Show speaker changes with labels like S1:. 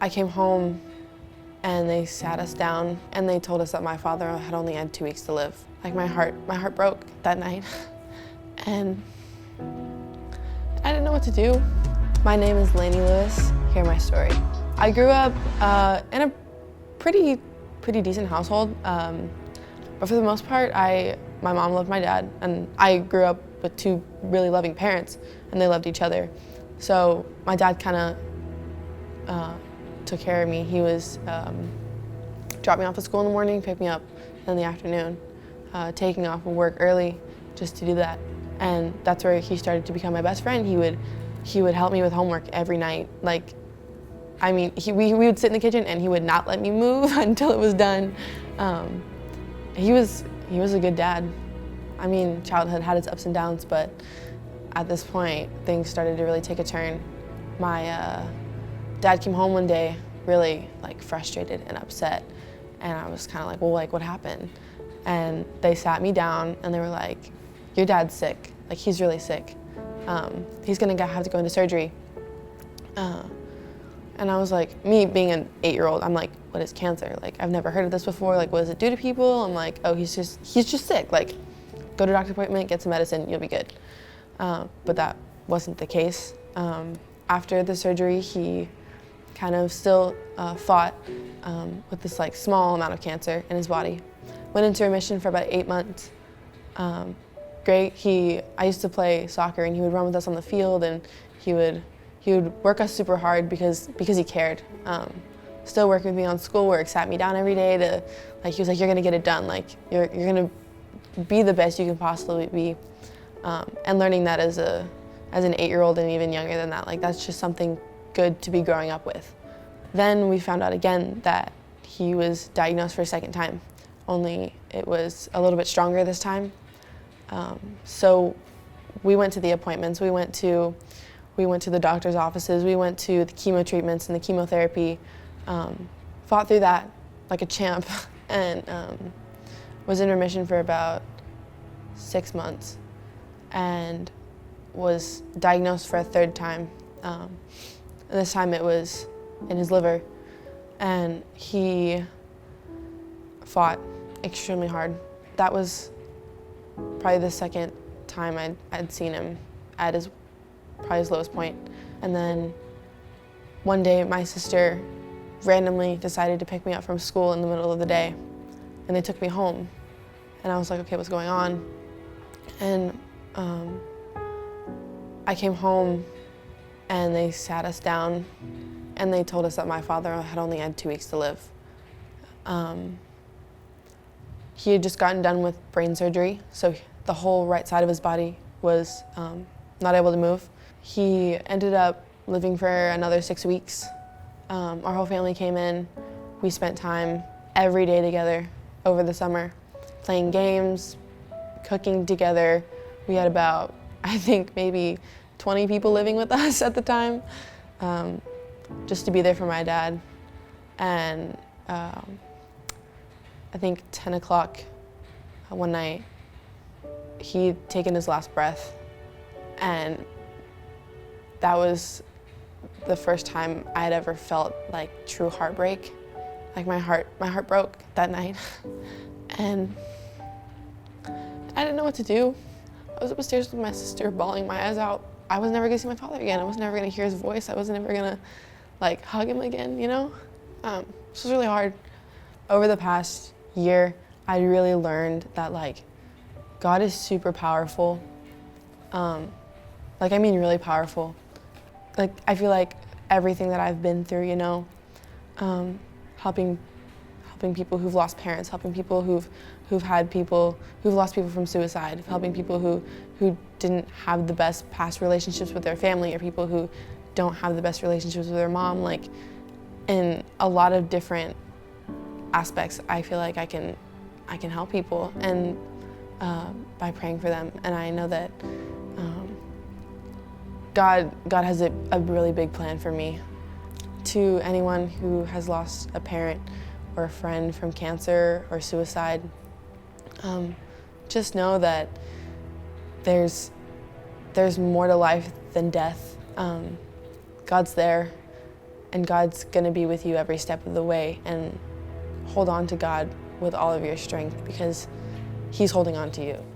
S1: I came home and they sat us down and they told us that my father had only had 2 weeks to live. Like my heart broke that night. And I didn't know what to do. My name is Lainy Lewis. Hear my story. I grew up in a pretty decent household, but for the most part, my mom loved my dad, and I grew up with 2 really loving parents, and they loved each other. So my dad kind of took care of me. He was drop me off at school in the morning, pick me up in the afternoon, taking off of work early just to do that. And that's where he started to become my best friend. He would help me with homework every night. Like, I mean, we would sit in the kitchen and he would not let me move until it was done. He was a good dad. I mean, childhood had its ups and downs, but at this point, things started to really take a turn. My dad came home one day really like frustrated and upset, and I was kind of like, well, like, what happened? And they sat me down and they were like, your dad's sick. Like, he's really sick. He's gonna have to go into surgery. And I was like, me being an 8-year-old, I'm like, what is cancer? Like, I've never heard of this before. Like, what does it do to people? I'm like, oh, he's just sick. Like, go to a doctor's appointment, get some medicine, you'll be good. But that wasn't the case. After the surgery, he kind of still fought with this like small amount of cancer in his body. Went into remission for about 8 months. Great. I used to play soccer, and he would run with us on the field, and he would work us super hard because he cared. Still working with me on schoolwork, sat me down every day to, like, he was like, you're gonna get it done. Like, you're gonna be the best you can possibly be. And learning that as an 8-year-old and even younger than that, like, that's just something good to be growing up with. Then we found out again that he was diagnosed for a second time, only it was a little bit stronger this time. So we went to the appointments, we went to the doctor's offices, we went to the chemo treatments and the chemotherapy, fought through that like a champ, and was in remission for about 6 months, and was diagnosed for a 3rd time. And this time it was in his liver, and he fought extremely hard. That was probably the 2nd time I'd seen him at probably his lowest point. And then one day my sister randomly decided to pick me up from school in the middle of the day, and they took me home. And I was like, okay, what's going on? And I came home and they sat us down and they told us that my father had only had 2 weeks to live. He had just gotten done with brain surgery, so the whole right side of his body was not able to move. He ended up living for another 6 weeks. Our whole family came in. We spent time every day together over the summer, playing games, cooking together. We had about, I think, maybe 20 people living with us at the time, just to be there for my dad. And I think 10 o'clock one night, he'd taken his last breath, and that was the first time I had ever felt like true heartbreak. Like my heart broke that night, and I didn't know what to do. I was upstairs with my sister, bawling my eyes out. I was never gonna see my father again. I was never gonna hear his voice. I was never gonna like hug him again, you know? This was really hard. Over the past year, I really learned that like God is super powerful. Like, I mean really powerful. Like, I feel like everything that I've been through, you know, helping people who've lost parents, helping people who've lost people from suicide, helping people who didn't have the best past relationships with their family, or people who don't have the best relationships with their mom. Like, in a lot of different aspects, I feel like I can help people, and by praying for them. And I know that God has a really big plan for me. To anyone who has lost a parent or a friend from cancer or suicide, just know that there's more to life than death. God's there, and God's gonna be with you every step of the way, and hold on to God with all of your strength because He's holding on to you.